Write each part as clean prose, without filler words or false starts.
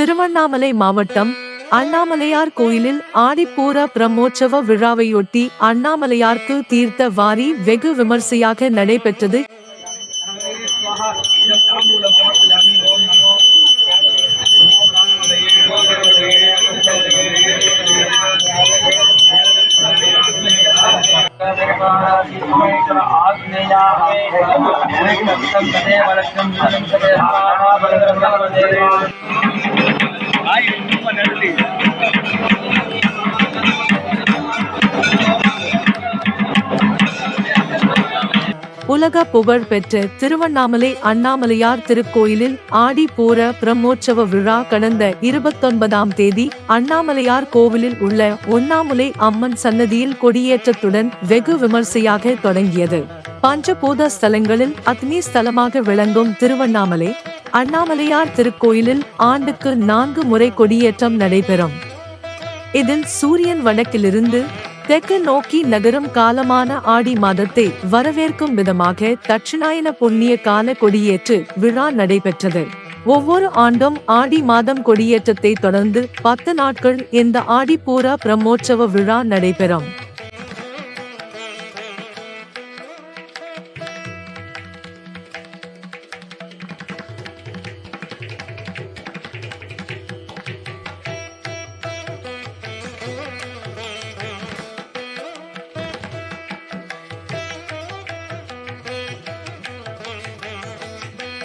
திருவண்ணாமலை மாவட்டம் அண்ணாமலையார் கோயிலில் ஆடிப்பூர பிரம்மோற்சவ விழாவையொட்டி அண்ணாமலையார்க்கு தீர்த்த வாரி வெகு விமர்சையாக நடைபெற்றது. உலக புகழ் பெற்ற திருவண்ணாமலை அண்ணாமலையார் திருக்கோயிலில் ஆடிப்பூர பிரம்மோற்சவ விழா கடந்த 29ஆம் தேதி அண்ணாமலையார் கோவிலில் உள்ள உண்ணாமுலை அம்மன் சன்னதியில் கொடியேற்றத்துடன் வெகு விமர்சையாக தொடங்கியது. பஞ்சபூத ஸ்தலங்களில் அக்னி ஸ்தலமாக விளங்கும் திருவண்ணாமலை அண்ணாமலையார் திருக்கோயிலில் ஆண்டுக்கு 4 முறை கொடியேற்றம் நடைபெறும். இதில் சூரியன் வடக்கிலிருந்து தெற்கு நோக்கி நகரும் காலமான ஆடி மாதத்தை வரவேற்கும் விதமாக தட்சிணாயன புண்ணிய கால கொடியேற்று விழா நடைபெற்றது. ஒவ்வொரு ஆண்டும் ஆடி மாதம் கொடியேற்றத்தை தொடர்ந்து 10 நாட்கள் இந்த ஆடிப்பூர பிரம்மோற்சவ விழா நடைபெறும்.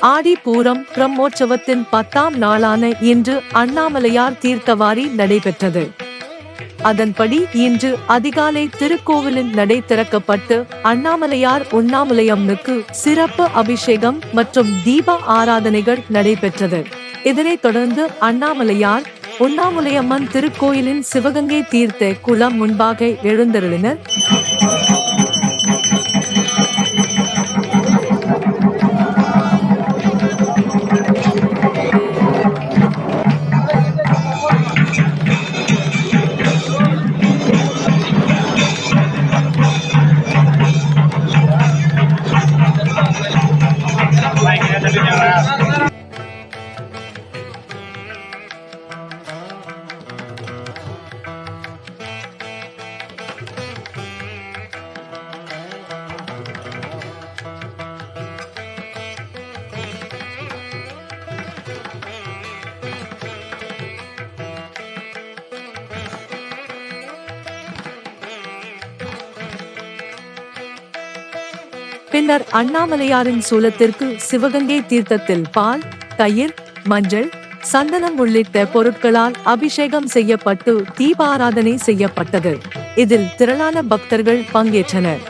ஆடிப்பூரம் பிரம்மோற்சவத்தின் 10ஆம் நாளான இன்று அண்ணாமலையார் தீர்த்தவாரி நடைபெற்றது. அதன்படி இன்று அதிகாலை திருக்கோவிலின் நடை திறக்கப்பட்டு அண்ணாமலையார் உண்ணாமுலையம்மனுக்கு சிறப்பு அபிஷேகம் மற்றும் தீப ஆராதனைகள் நடைபெற்றது. இதனைத் தொடர்ந்து அண்ணாமலையார் உண்ணாமுலையம்மன் திருக்கோயிலின் சிவகங்கை தீர்த்த குளம் முன்பாக எழுந்தருளினர். பின்னர் அண்ணாமலையாரின் சூலத்திற்கு சிவகங்கை தீர்த்தத்தில் பால், தயிர், மஞ்சள், சந்தனம் உள்ளிட்ட பொருட்களால் அபிஷேகம் செய்யப்பட்டு தீபாராதனை செய்யப்பட்டது. இதில் திரளான பக்தர்கள் பங்கேற்றனர்.